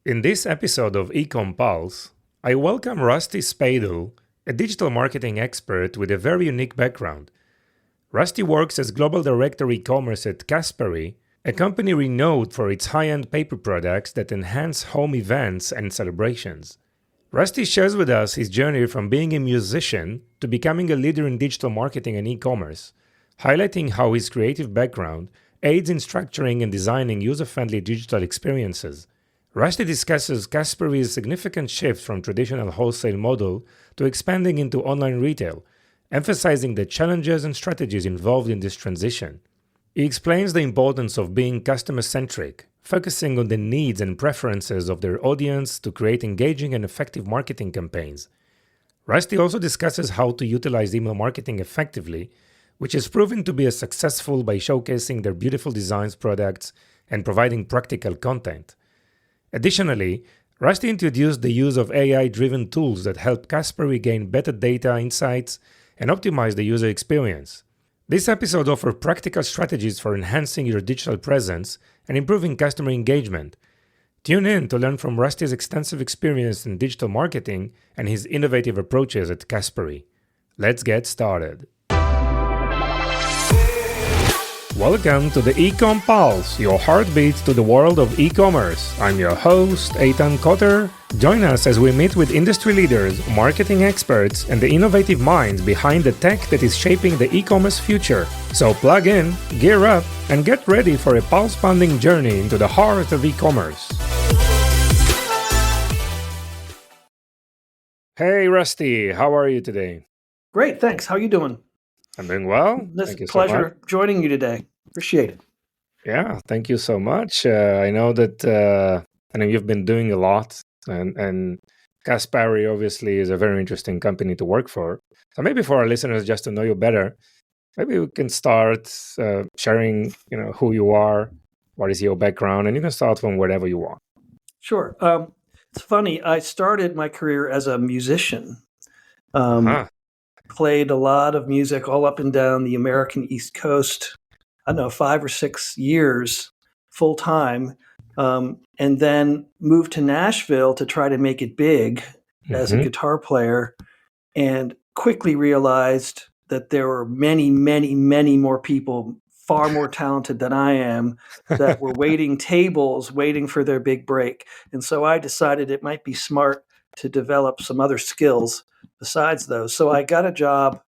In this episode of eCom Pulse, I welcome Rusty Speidel, a digital marketing expert with a very unique background. Rusty works as Global Director e-commerce at Caspari, a company renowned for its high-end paper products that enhance home events and celebrations. Rusty shares with us his journey from being a musician to becoming a leader in digital marketing and e-commerce, highlighting how his creative background aids in structuring and designing user-friendly digital experiences. Rusty discusses Caspari's significant shift from traditional wholesale model to expanding into online retail, emphasizing the challenges and strategies involved in this transition. He explains the importance of being customer-centric, focusing on the needs and preferences of their audience to create engaging and effective marketing campaigns. Rusty also discusses how to utilize email marketing effectively, which is proven to be successful by showcasing their beautiful designs, products, and providing practical content. Additionally, Rusty introduced the use of AI-driven tools that help Caspari gain better data insights and optimize the user experience. This episode offers practical strategies for enhancing your digital presence and improving customer engagement. Tune in to learn from Rusty's extensive experience in digital marketing and his innovative approaches at Caspari. Let's get started. Welcome to the eCom Pulse, your heartbeat to the world of e-commerce. I'm your host, Eitan Koter. Join us as we meet with industry leaders, marketing experts, and the innovative minds behind the tech that is shaping the e-commerce future. So plug in, gear up, and get ready for a pulse-pounding journey into the heart of e-commerce. Hey, Rusty, how are you today? Great, thanks. How are you doing? I'm doing well. It's a pleasure joining you today. Appreciate it. Yeah, thank you so much. I know that you've been doing a lot, and Caspari obviously is a very interesting company to work for. So maybe for our listeners, just to know you better, maybe we can start sharing, who you are, what is your background, and you can start from wherever you want. Sure. It's funny. I started my career as a musician. Played a lot of music all up and down the American East Coast. I don't know, 5 or 6 years full time, and then moved to Nashville to try to make it big as a guitar player, and quickly realized that there were many, many, many more people far more talented than I am that were waiting tables, waiting for their big break. And so I decided it might be smart to develop some other skills besides those. So I got a job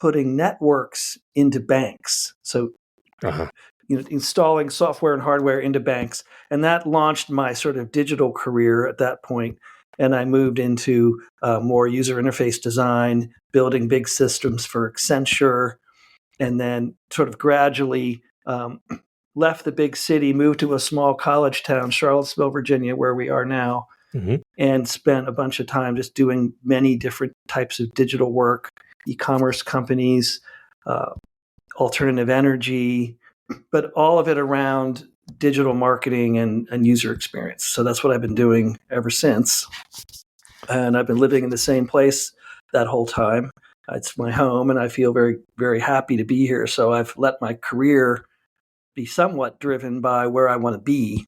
putting networks into banks. So, installing software and hardware into banks. And that launched my sort of digital career at that point. And I moved into more user interface design, building big systems for Accenture, and then sort of gradually left the big city, moved to a small college town, Charlottesville, Virginia, where we are now. And spent a bunch of time just doing many different types of digital work, e-commerce companies, alternative energy, but all of it around digital marketing and user experience. So that's what I've been doing ever since. And I've been living in the same place that whole time. It's my home, and I feel very, very happy to be here. So I've let my career be somewhat driven by where I want to be.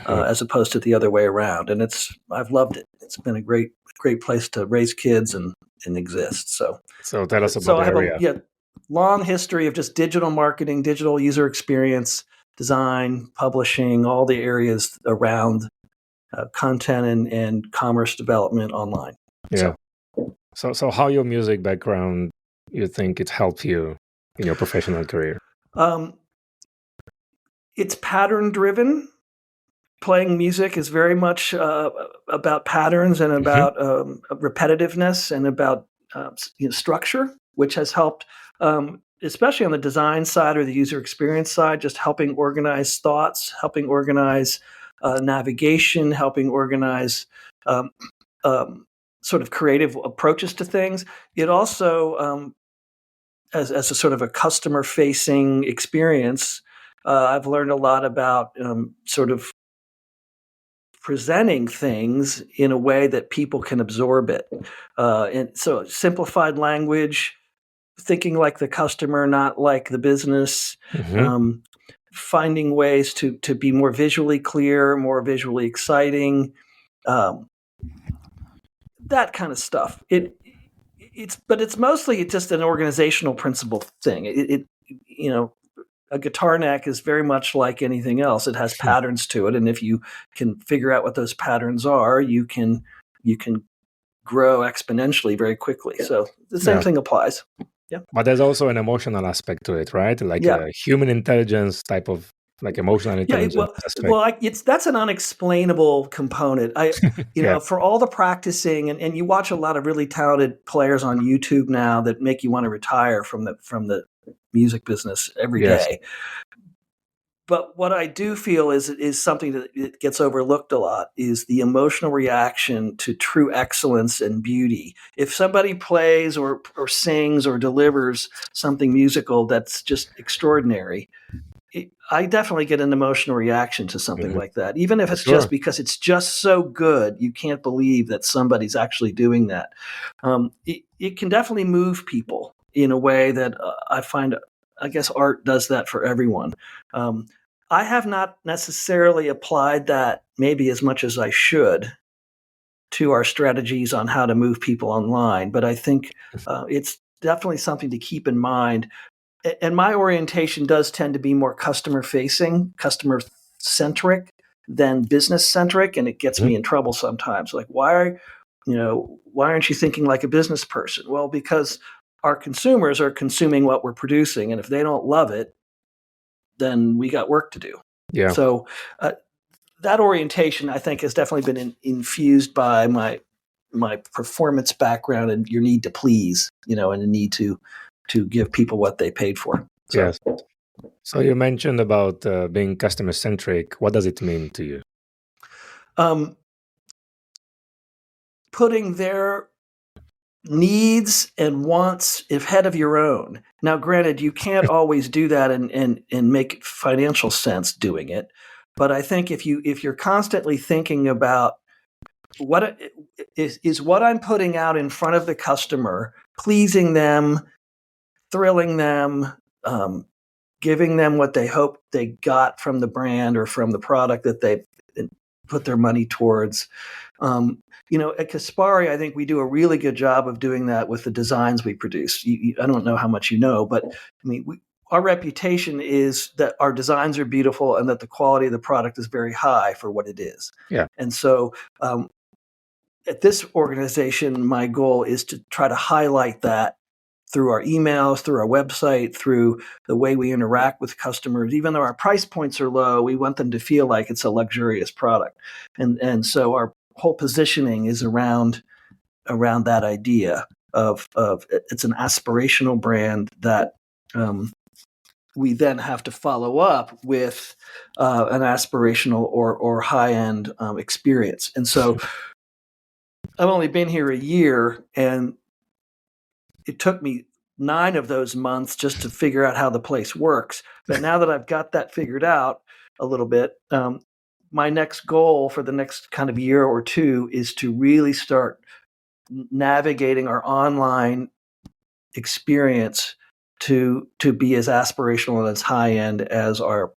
As opposed to the other way around. And I've loved it. It's been a great place to raise kids and exist. So tell us about the area. I have a long history of just digital marketing, digital user experience, design, publishing, all the areas around content and commerce development online. Yeah. So how your music background, you think it helped you in your professional career? It's pattern driven. Playing music is very much about patterns and about repetitiveness and about structure, which has helped, especially on the design side or the user experience side, just helping organize thoughts, helping organize navigation, helping organize sort of creative approaches to things. It also, as a sort of a customer-facing experience, I've learned a lot about sort of presenting things in a way that people can absorb it. And so simplified language, thinking like the customer, not like the business, finding ways to be more visually clear, more visually exciting, um, that kind of stuff. It's mostly just an organizational principle thing. A guitar neck is very much like anything else. It has patterns to it, and if you can figure out what those patterns are, you can grow exponentially very quickly. So the same thing applies. Yeah. But there's also an emotional aspect to it, right? Like a human intelligence type of like emotional intelligence aspect. That's an unexplainable component. For all the practicing, and you watch a lot of really talented players on YouTube now that make you want to retire from the music business every day. But what I do feel is something that it gets overlooked a lot is the emotional reaction to true excellence and beauty. If somebody plays or sings or delivers something musical that's just extraordinary, I definitely get an emotional reaction to something like that. Even if it's just because it's just so good, you can't believe that somebody's actually doing that. It can definitely move people in a way that I find, I guess art does that for everyone. I have not necessarily applied that maybe as much as I should to our strategies on how to move people online, but I think it's definitely something to keep in mind. And my orientation does tend to be more customer-facing, customer-centric than business-centric, and it gets me in trouble sometimes. Like, why aren't you thinking like a business person? Well, because our consumers are consuming what we're producing, and if they don't love it, then we got work to do. Yeah. So that orientation, I think, has definitely been infused by my performance background and your need to please, and the need to give people what they paid for. Yes. So you mentioned about being customer-centric. What does it mean to you? Putting their needs and wants ahead of your own. Now, granted, you can't always do that and make financial sense doing it. But I think if you're constantly thinking about what is what I'm putting out in front of the customer, pleasing them, thrilling them, giving them what they hope they got from the brand or from the product that they put their money towards. At Caspari, I think we do a really good job of doing that with the designs we produce. I don't know how much you know, but I mean, our reputation is that our designs are beautiful and that the quality of the product is very high for what it is. Yeah. And so at this organization, my goal is to try to highlight that through our emails, through our website, through the way we interact with customers. Even though our price points are low, we want them to feel like it's a luxurious product. And so our whole positioning is around that idea of it's an aspirational brand that we then have to follow up with an aspirational or high-end experience. And so I've only been here a year, and it took me 9 of those months just to figure out how the place works. But now that I've got that figured out a little bit, my next goal for the next kind of year or two is to really start navigating our online experience to be as aspirational and as high end as our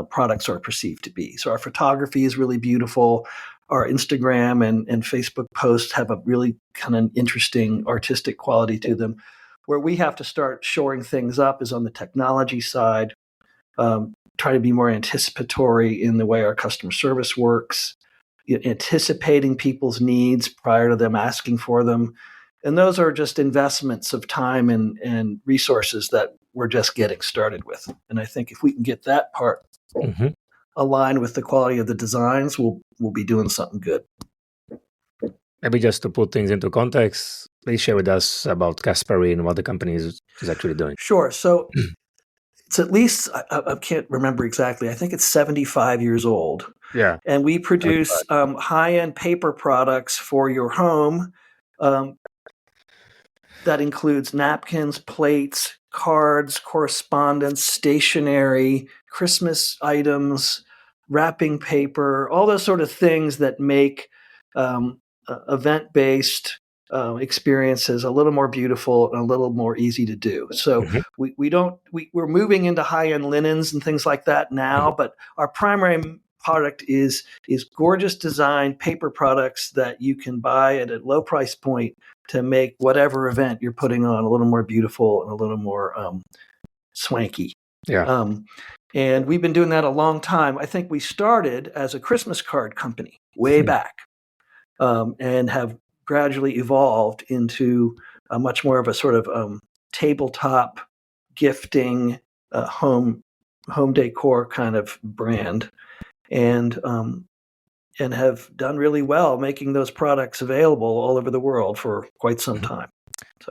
products are perceived to be. So our photography is really beautiful. Our Instagram and Facebook posts have a really kind of interesting artistic quality to them. Where we have to start shoring things up is on the technology side, try to be more anticipatory in the way our customer service works, anticipating people's needs prior to them asking for them. And those are just investments of time and resources that we're just getting started with. And I think if we can get that part aligned with the quality of the designs, we'll be doing something good. Maybe just to put things into context, please share with us about Caspari and what the company is actually doing. Sure. So it's at least, I can't remember exactly, I think it's 75 years old. Yeah. And we produce high-end paper products for your home. That includes napkins, plates, cards, correspondence, stationery, Christmas items, wrapping paper, all those sort of things that make event-based experiences a little more beautiful and a little more easy to do. So we're moving into high-end linens and things like that now, but our primary product is gorgeous design paper products that you can buy at a low price point to make whatever event you're putting on a little more beautiful and a little more swanky. Yeah. And we've been doing that a long time. I think we started as a Christmas card company way back, and have gradually evolved into a much more of a sort of tabletop gifting, home decor kind of brand, and have done really well making those products available all over the world for quite some time.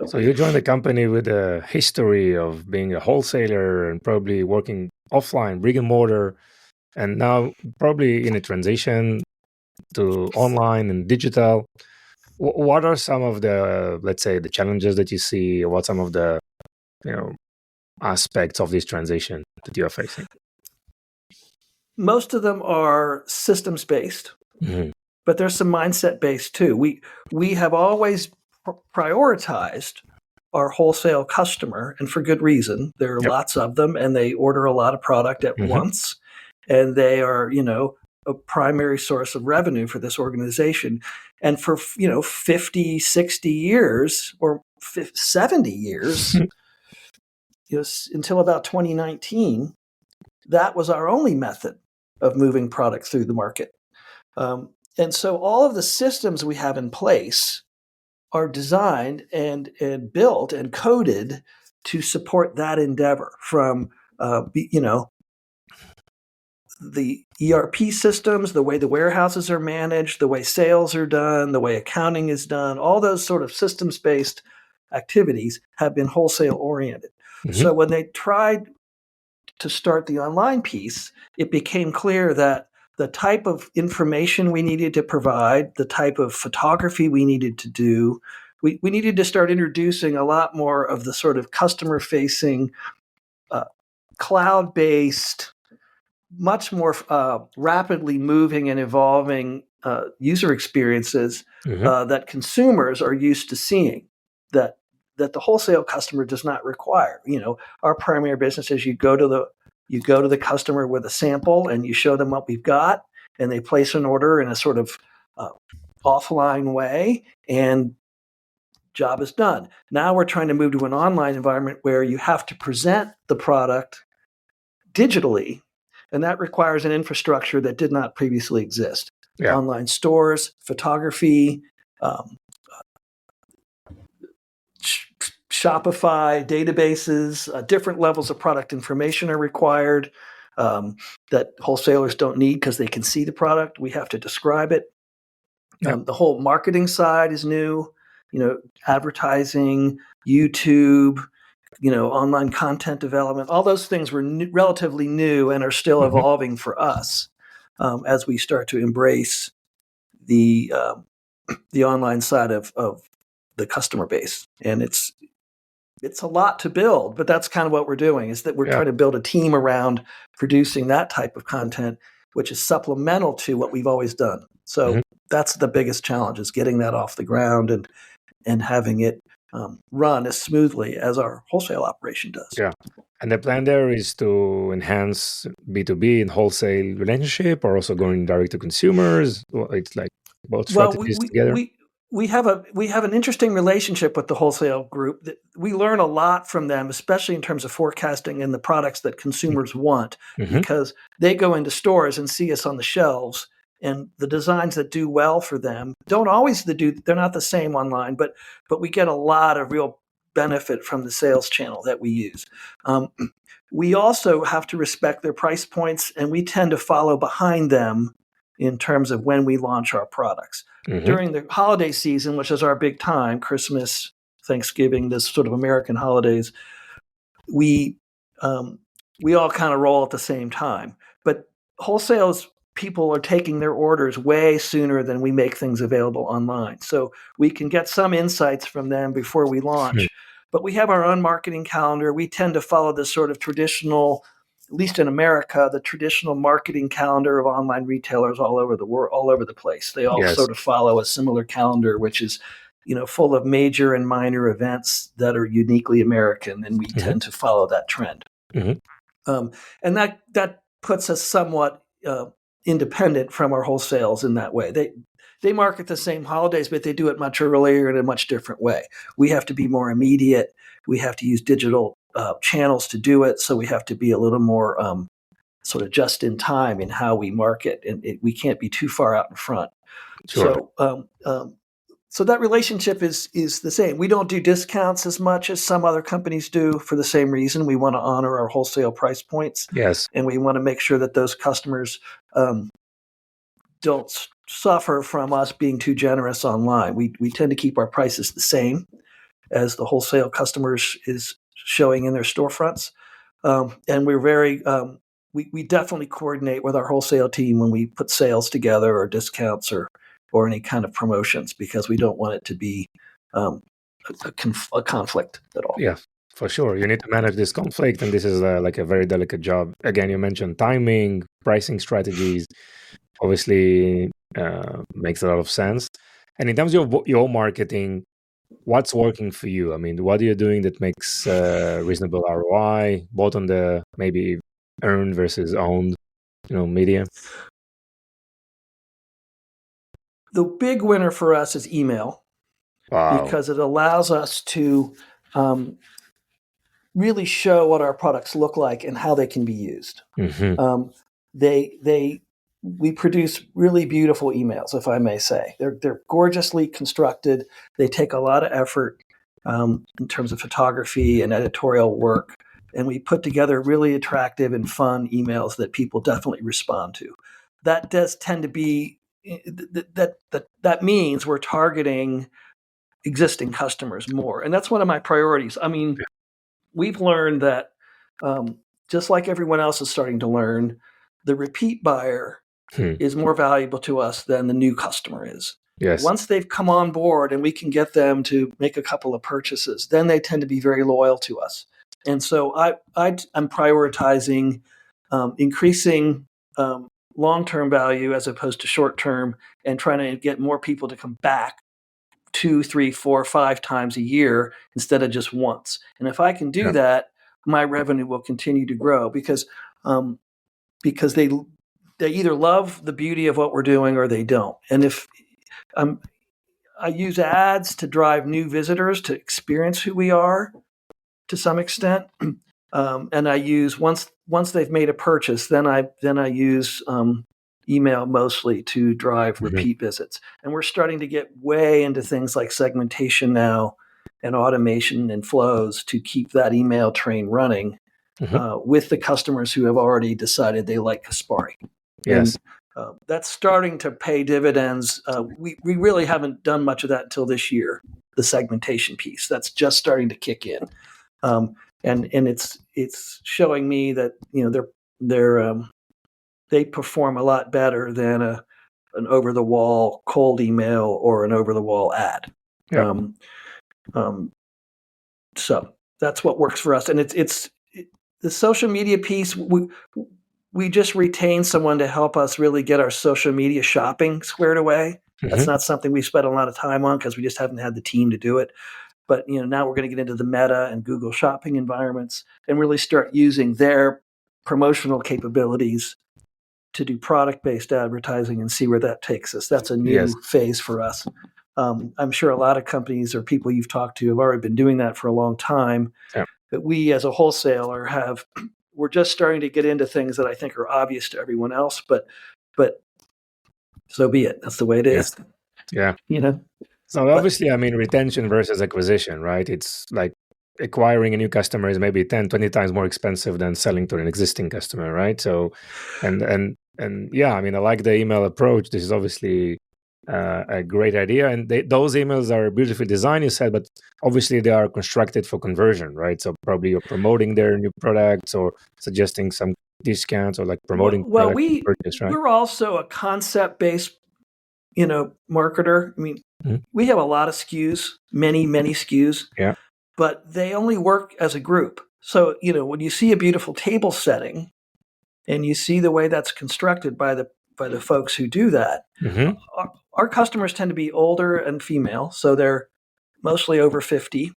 So you joined the company with a history of being a wholesaler and probably working offline, brick and mortar, and now probably in a transition to online and digital. What are some of the, let's say, the challenges that you see, or what some of the, aspects of this transition that you are facing? Most of them are systems based, but there's some mindset based too. We have always prioritized our wholesale customer, and for good reason. There are lots of them, and they order a lot of product at once, and they are, a primary source of revenue for this organization. And for 50, 60 years or 70 years, until about 2019, that was our only method of moving product through the market. And so all of the systems we have in place are designed and built and coded to support that endeavor, from the ERP systems, the way the warehouses are managed, the way sales are done, the way accounting is done. All those sort of systems-based activities have been wholesale oriented. So when they tried to start the online piece, it became clear that the type of information we needed to provide, the type of photography we needed to do, we needed to start introducing a lot more of the sort of customer-facing, cloud-based, much more rapidly moving and evolving user experiences that consumers are used to seeing, that the wholesale customer does not require. Our primary business is you go to the customer with a sample and you show them what we've got, and they place an order in a sort of offline way, and job is done. Now we're trying to move to an online environment where you have to present the product digitally, and that requires an infrastructure that did not previously exist. Online stores, photography, Shopify, databases, different levels of product information are required that wholesalers don't need because they can see the product. We have to describe it. The whole marketing side is new, advertising, YouTube, online content development. All those things were relatively new and are still evolving for us as we start to embrace the online side of the customer base. And it's a lot to build, but that's kind of what we're doing, is that we're trying to build a team around producing that type of content, which is supplemental to what we've always done. So that's the biggest challenge, is getting that off the ground and having it run as smoothly as our wholesale operation does. Yeah. And the plan there is to enhance B2B and wholesale relationship, or also going direct to consumers. It's like both strategies together. We have an interesting relationship with the wholesale group. We learn a lot from them, especially in terms of forecasting and the products that consumers want, because they go into stores and see us on the shelves, and the designs that do well for them don't always they're not the same online, but we get a lot of real benefit from the sales channel that we use. We also have to respect their price points, and we tend to follow behind them in terms of when we launch our products. During the holiday season, which is our big time, Christmas, Thanksgiving, this sort of American holidays, we all kind of roll at the same time. But wholesales people are taking their orders way sooner than we make things available online. So we can get some insights from them before we launch. But we have our own marketing calendar. We tend to follow the sort of traditional, at least in America, the traditional marketing calendar of online retailers all over the world, all over the place. They all sort of follow a similar calendar, which is, full of major and minor events that are uniquely American, and we tend to follow that trend. And that puts us somewhat independent from our wholesales in that way. They market the same holidays, but they do it much earlier in a much different way. We have to be more immediate. We have to use digital channels to do it. So we have to be a little more sort of just in time in how we market, and we can't be too far out in front. Sure. So that relationship is the same. We don't do discounts as much as some other companies do for the same reason. We want to honor our wholesale price points. Yes. And we want to make sure that those customers don't suffer from us being too generous online. We tend to keep our prices the same as the wholesale customers is showing in their storefronts. And we're very, we definitely coordinate with our wholesale team when we put sales together or discounts or any kind of promotions, because we don't want it to be a conflict at all. Yeah, for sure. You need to manage this conflict, and this is like a very delicate job. Again, you mentioned timing, pricing strategies. Obviously, makes a lot of sense. And in terms of your marketing, what's working for you? I mean, what are you doing that makes reasonable ROI, both on the maybe earned versus owned, media? The big winner for us is email. Wow. Because it allows us to really show what our products look like and how they can be used. Mm-hmm. We produce really beautiful emails, if I may say. They're gorgeously constructed. They take a lot of effort in terms of photography and editorial work, and we put together really attractive and fun emails that people definitely respond to. That does tend to be that means we're targeting existing customers more, and that's one of my priorities. I mean, we've learned that just like everyone else is starting to learn, the repeat buyer is more valuable to us than the new customer is. Yes. Once they've come on board and we can get them to make a couple of purchases, then they tend to be very loyal to us. And so I'm prioritizing increasing long-term value as opposed to short-term, and trying to get more people to come back 2, 3, 4, 5 times a year instead of just once. And if I can do that, my revenue will continue to grow because they either love the beauty of what we're doing or they don't. And if I use ads to drive new visitors to experience who we are to some extent, and I use once they've made a purchase, then I use email mostly to drive repeat visits. And we're starting to get way into things like segmentation now and automation and flows to keep that email train running with the customers who have already decided they like Caspari. Yes. And that's starting to pay dividends. We really haven't done much of that until this year, the segmentation piece. That's just starting to kick in. And it's showing me that they perform a lot better than an over-the-wall cold email or an over-the-wall ad. Yep. So that's what works for us. And it's the social media piece. We just retain someone to help us really get our social media shopping squared away. That's not something we spent a lot of time on because we just haven't had the team to do it. But now we're going to get into the Meta and Google shopping environments and really start using their promotional capabilities to do product-based advertising and see where that takes us. That's a new phase for us. I'm sure a lot of companies or people you've talked to have already been doing that for a long time. Yeah. But we as a wholesaler we're just starting to get into things that I think are obvious to everyone else, but so be it. That's the way it is. Yeah. So But obviously, I mean, retention versus acquisition, right? It's like acquiring a new customer is maybe 10, 20 times more expensive than selling to an existing customer, right? So, and yeah, I mean, I like the email approach. This is obviously a great idea. And those emails are beautifully designed, you said, but obviously they are constructed for conversion, right? So probably you're promoting their new products or suggesting some discounts or like promoting products for purchase, right? we're also a concept-based, marketer. I mean, we have a lot of SKUs, many SKUs. Yeah. But they only work as a group. So, when you see a beautiful table setting and you see the way that's constructed by the folks who do that, our customers tend to be older and female. So they're mostly over 50.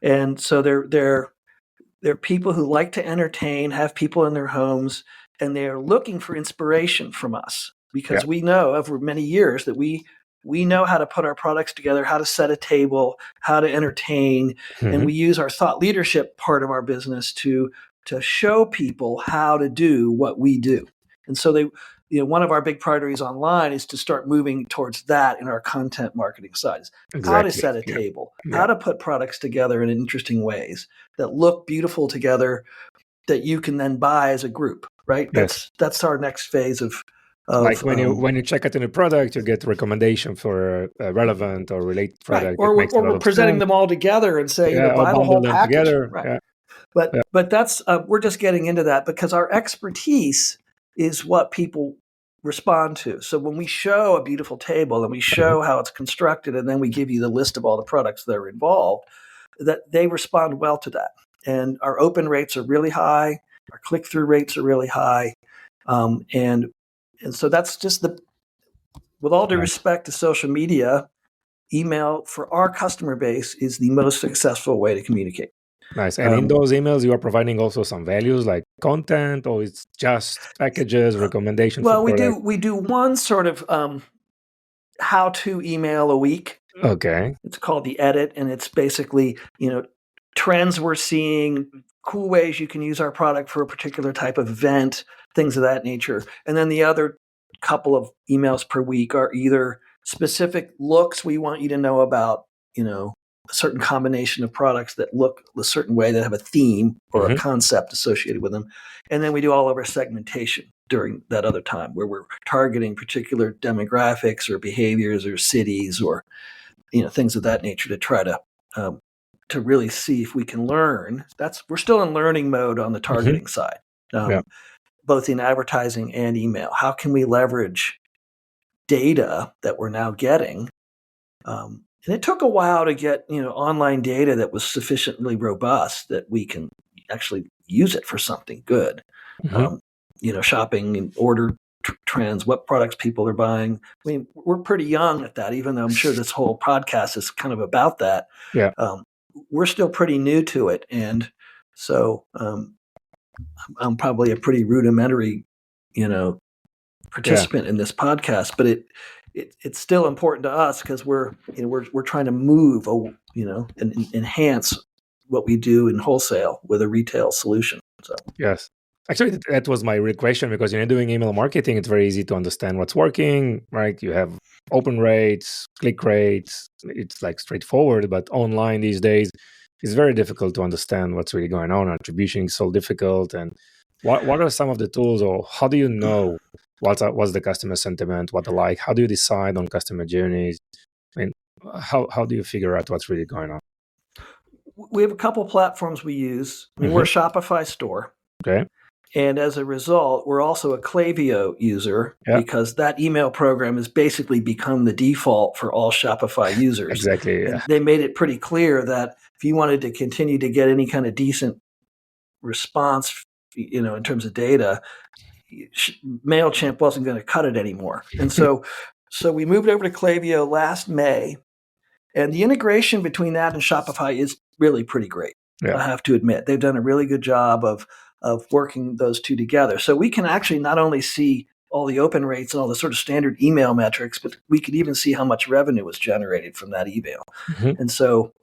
And so they're people who like to entertain, have people in their homes, and they are looking for inspiration from us because Yeah. we know over many years that we know how to put our products together, how to set a table, how to entertain, and we use our thought leadership part of our business to show people how to do what we do. And so one of our big priorities online is to start moving towards that in our content marketing side. How to Exactly. set a Yeah. table, Yeah. how to put products together in interesting ways that look beautiful together, that you can then buy as a group, right? Yes. That's our next phase of Like when you check out a new product, you get recommendation for a relevant or related right, product that or makes a lot we're of presenting sense. them all together and say, Yeah, or buy the bundle whole them package, together. right? Yeah. But that's we're just getting into that because our expertise is what people respond to. So when we show a beautiful table and we show how it's constructed, and then we give you the list of all the products that are involved, that they respond well to that. And our open rates are really high. Our click-through rates are really high. And so that's just with all due respect to social media, email for our customer base is the most successful way to communicate. Nice. And in those emails, you are providing also some values like content, or it's just packages, recommendations for Well, products? we do one sort of how-to email a week. Okay. It's called the edit, and it's basically trends we're seeing, cool ways you can use our product for a particular type of event, things of that nature. And then the other couple of emails per week are either specific looks we want you to know about, a certain combination of products that look a certain way, that have a theme or a concept associated with them. And then we do all of our segmentation during that other time where we're targeting particular demographics or behaviors or cities or things of that nature to try to really see if we can learn. We're still in learning mode on the targeting side, both in advertising and email. How can we leverage data that we're now getting? And it took a while to get online data that was sufficiently robust that we can actually use it for something good. Shopping and order trends, what products people are buying. I mean, we're pretty young at that, even though I'm sure this whole podcast is kind of about that. Yeah. We're still pretty new to it. And so I'm probably a pretty rudimentary, participant in this podcast, but it's still important to us because we're trying to move, and enhance what we do in wholesale with a retail solution. So Yes. Actually, that was my real question, because doing email marketing, it's very easy to understand what's working, right? You have open rates, click rates. It's like straightforward, but online these days, it's very difficult to understand what's really going on. Attribution is so difficult. And what are some of the tools, or how do you know what's the customer sentiment, what they like? How do you decide on customer journeys? I mean, how do you figure out what's really going on? we have a couple platforms we use. I mean, we're a Shopify store. Okay. And as a result, we're also a Klaviyo user because that email program has basically become the default for all Shopify users. Exactly. Yeah. And they made it pretty clear that if you wanted to continue to get any kind of decent response, in terms of data, MailChimp wasn't going to cut it anymore. And so we moved over to Klaviyo last May. And the integration between that and Shopify is really pretty great. Yeah. I have to admit, they've done a really good job of working those two together. So we can actually not only see all the open rates and all the sort of standard email metrics, but we could even see how much revenue was generated from that email. And so,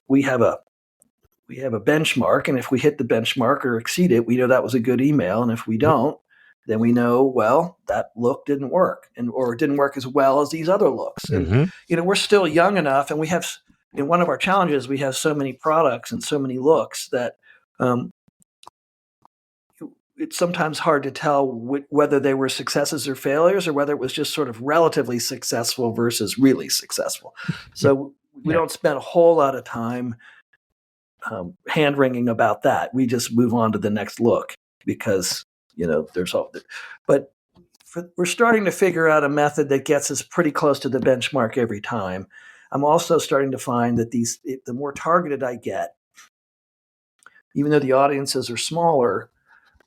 we have a benchmark, and if we hit the benchmark or exceed it, we know that was a good email. And if we don't, then we know, well, that look didn't work, or it didn't work as well as these other looks. And we're still young enough, and we have, one of our challenges, we have so many products and so many looks that it's sometimes hard to tell whether they were successes or failures, or whether it was just sort of relatively successful versus really successful. So we don't spend a whole lot of time hand-wringing about that. We just move on to the next look because, there's all. But we're starting to figure out a method that gets us pretty close to the benchmark every time. I'm also starting to find that the more targeted I get, even though the audiences are smaller,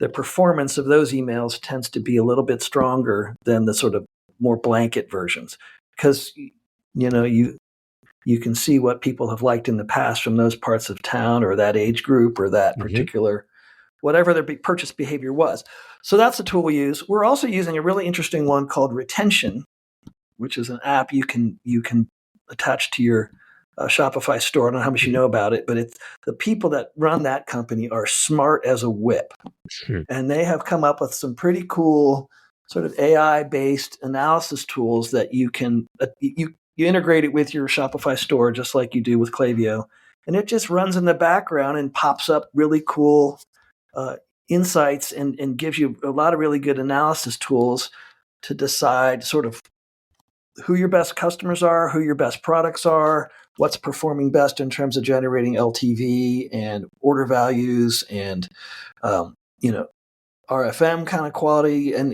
the performance of those emails tends to be a little bit stronger than the sort of more blanket versions, because you can see what people have liked in the past from those parts of town or that age group or that particular whatever their purchase behavior was. So that's the tool we use. We're also using a really interesting one called Retention, which is an app you can attach to your Shopify store. I don't know how much you know about it, but it's the people that run that company are smart as a whip. And they have come up with some pretty cool sort of AI-based analysis tools that you can you integrate it with your Shopify store just like you do with Klaviyo, and it just runs in the background and pops up really cool insights and gives you a lot of really good analysis tools to decide sort of who your best customers are, who your best products are, what's performing best in terms of generating LTV and order values and RFM kind of quality. And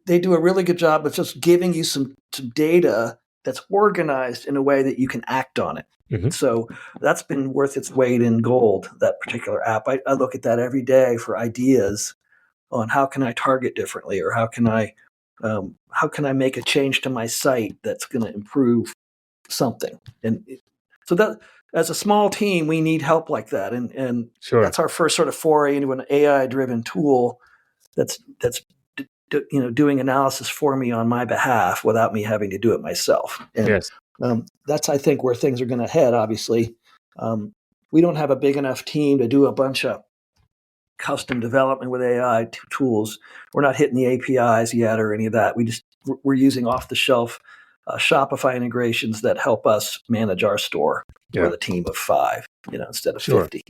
they do a really good job of just giving you some data that's organized in a way that you can act on it. Mm-hmm. So that's been worth its weight in gold, that particular app. I look at that every day for ideas on how can I target differently, or how can I make a change to my site that's going to improve something. And so that, as a small team, we need help like that. And sure. That's our first sort of foray into an AI-driven tool that's doing analysis for me on my behalf without me having to do it myself. And yes. That's, I think, where things are going to head, obviously. We don't have a big enough team to do a bunch of custom development with AI tools. We're not hitting the APIs yet or any of that. We're using off-the-shelf Shopify integrations that help us manage our store with a team of 5, instead of 50.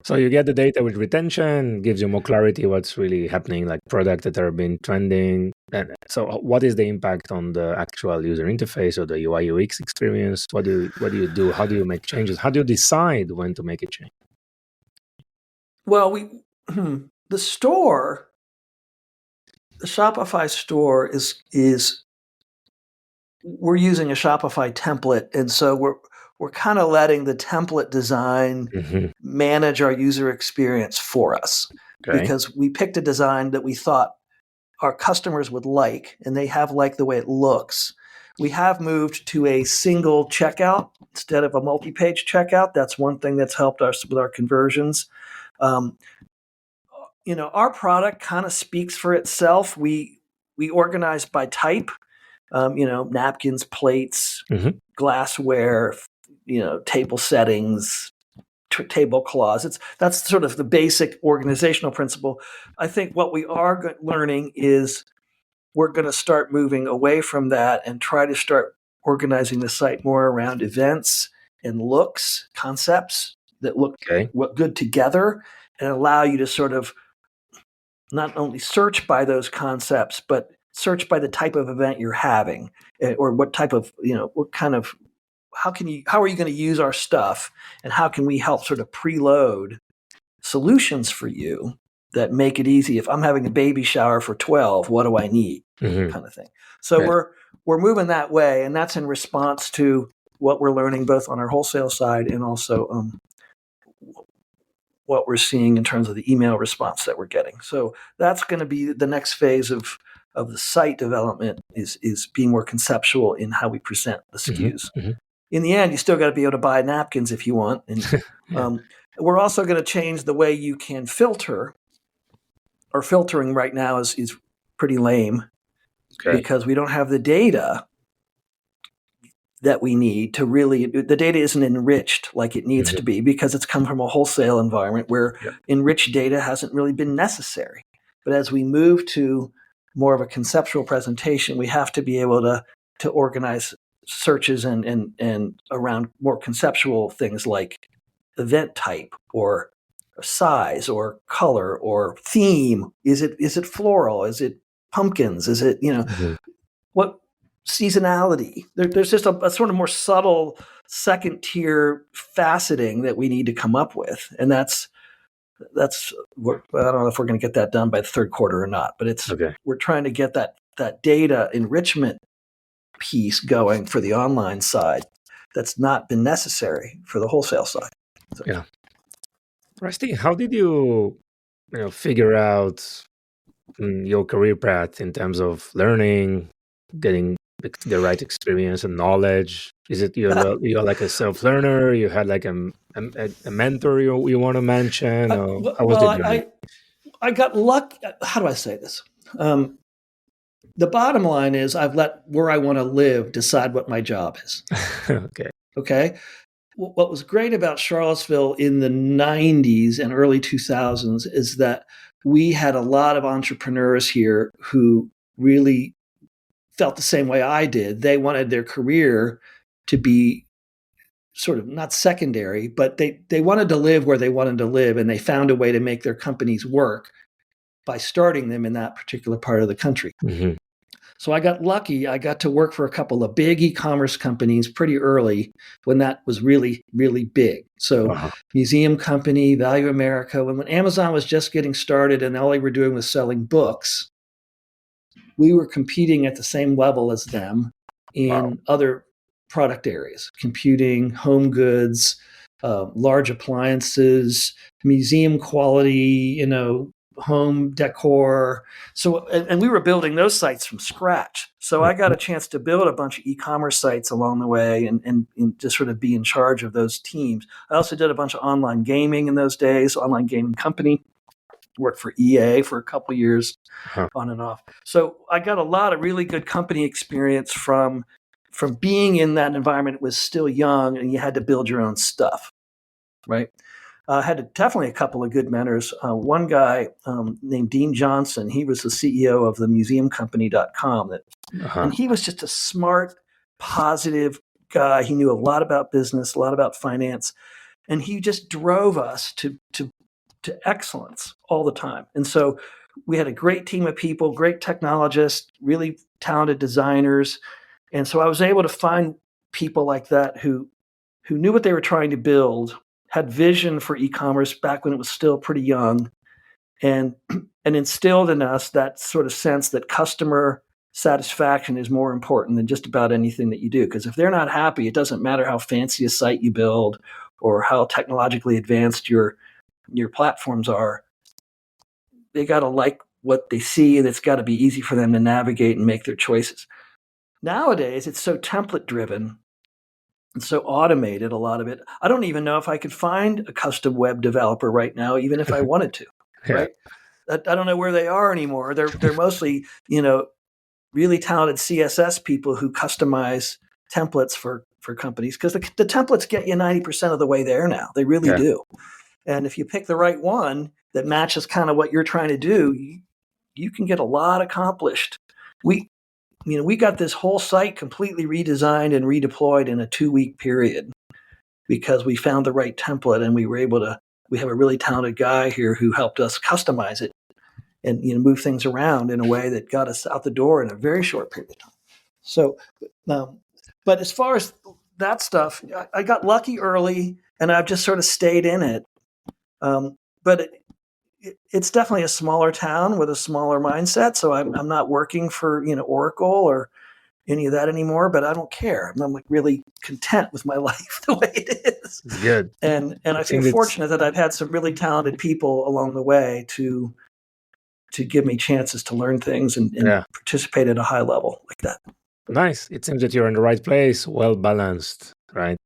So you get the data with retention, gives you more clarity what's really happening, like products that are being trending. And so what is the impact on the actual user interface or the UI UX experience? What do you do? How do you make changes? How do you decide when to make a change? Well, the Shopify store is we're using a Shopify template, and so we're kind of letting the template design manage our user experience for us, because we picked a design that we thought our customers would like, and they have liked the way it looks. We have moved to a single checkout instead of a multi-page checkout. That's one thing that's helped us with our conversions. Our product kind of speaks for itself. We organize by type, napkins, plates, glassware, table settings, tablecloths. That's sort of the basic organizational principle. I think what we are learning is we're going to start moving away from that and try to start organizing the site more around events and looks, concepts that look good together, and allow you to sort of not only search by those concepts, but search by the type of event you're having, or what type of, what kind of, how are you going to use our stuff, and how can we help sort of preload solutions for you that make it easy. If I'm having a baby shower for 12, what do I need? Kind of thing. So we're moving that way, and that's in response to what we're learning both on our wholesale side and also what we're seeing in terms of the email response that we're getting. So that's going to be the next phase of the site development, is being more conceptual in how we present the SKUs. In the end, you still got to be able to buy napkins if you want. And we're also going to change the way you can filter. Our filtering right now is pretty lame because we don't have the data that we need to really, the data isn't enriched like it needs to be, because it's come from a wholesale environment where enriched data hasn't really been necessary. But as we move to more of a conceptual presentation, we have to be able to organize searches and around more conceptual things like event type or size or color or theme. Is it floral? Is it pumpkins? Is it, what seasonality? There's just a sort of more subtle second tier faceting that we need to come up with. And that's I don't know if we're going to get that done by the third quarter or not, but we're trying to get that data enrichment piece going for the online side that's not been necessary for the wholesale side. So. Yeah. Rusty, how did you figure out your career path in terms of learning, getting the right experience and knowledge? Is it you're like a self-learner? You had like a mentor you want to mention? Or how was the journey? I got lucky. How do I say this? The bottom line is I've let where I want to live decide what my job is. Okay. Okay. What was great about Charlottesville in the 90s and early 2000s is that we had a lot of entrepreneurs here who really felt the same way I did. They wanted their career to be sort of not secondary, but they wanted to live where they wanted to live, and they found a way to make their companies work by starting them in that particular part of the country. Mm-hmm. So I got lucky. I got to work for a couple of big e-commerce companies pretty early when that was really, really big. So Museum Company, Value America, when Amazon was just getting started and all they were doing was selling books, we were competing at the same level as them in other product areas, computing, home goods, large appliances, museum quality, home decor. So, and we were building those sites from scratch. So I got a chance to build a bunch of e-commerce sites along the way and just sort of be in charge of those teams. I also did a bunch of online gaming in those days, online gaming company, worked for EA for a couple of years on and off. So I got a lot of really good company experience from being in that environment. It was still young and you had to build your own stuff, right? I had definitely a couple of good mentors. One guy named Dean Johnson, he was the CEO of the museumcompany.com. And he was just a smart, positive guy. He knew a lot about business, a lot about finance. And he just drove us to excellence all the time. And so we had a great team of people, great technologists, really talented designers. And so I was able to find people like that who knew what they were trying to build, had vision for e-commerce back when it was still pretty young, and instilled in us that sort of sense that customer satisfaction is more important than just about anything that you do. Because if they're not happy, it doesn't matter how fancy a site you build or how technologically advanced your platforms are. They got to like what they see, and it's got to be easy for them to navigate and make their choices. Nowadays, it's so template driven and so automated, a lot of it. I don't even know if I could find a custom web developer right now, even if I wanted to, right? I don't know where they are anymore. They're mostly, really talented CSS people who customize templates for companies, because the templates get you 90% of the way there now. They really do. And if you pick the right one that matches kind of what you're trying to do, you can get a lot accomplished. We got this whole site completely redesigned and redeployed in a 2-week period because we found the right template, and we have a really talented guy here who helped us customize it and move things around in a way that got us out the door in a very short period of time. So, but as far as that stuff, I got lucky early and I've just sort of stayed in it. But it's definitely a smaller town with a smaller mindset. So I'm not working for, Oracle or any of that anymore, but I don't care. I'm like really content with my life the way it is. It's good. And I feel fortunate that I've had some really talented people along the way to give me chances to learn things and participate at a high level like that. Nice. It seems that you're in the right place, well balanced, right?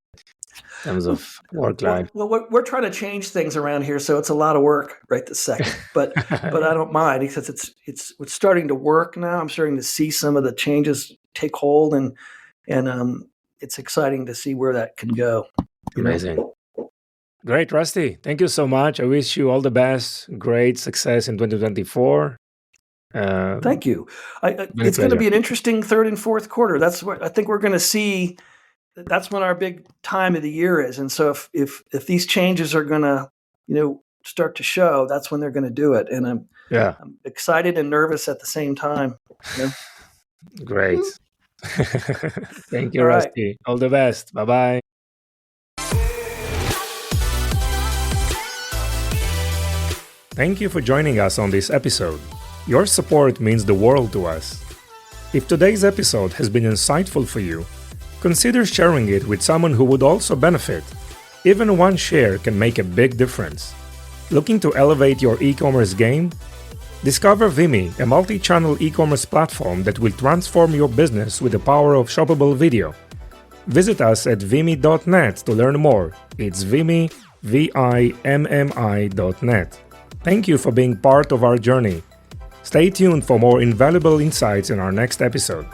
In terms of work life. Well, we're trying to change things around here, so it's a lot of work right this second. But I don't mind, because it's starting to work now. I'm starting to see some of the changes take hold, and it's exciting to see where that can go. Amazing. Great, Rusty. Thank you so much. I wish you all the best. Great success in 2024. Thank you. It's going to be an interesting third and fourth quarter. That's what I think we're going to see. That's when our big time of the year is. And so if these changes are going to, start to show, that's when they're going to do it. And I'm excited and nervous at the same time. Great. Thank you, Rusty. All the best. Bye-bye. Thank you for joining us on this episode. Your support means the world to us. If today's episode has been insightful for you, consider sharing it with someone who would also benefit. Even one share can make a big difference. Looking to elevate your e-commerce game? Discover Vimy, a multi-channel e-commerce platform that will transform your business with the power of shoppable video. Visit us at vimy.net to learn more. It's Vimy, VIMMI.net. Thank you for being part of our journey. Stay tuned for more invaluable insights in our next episode.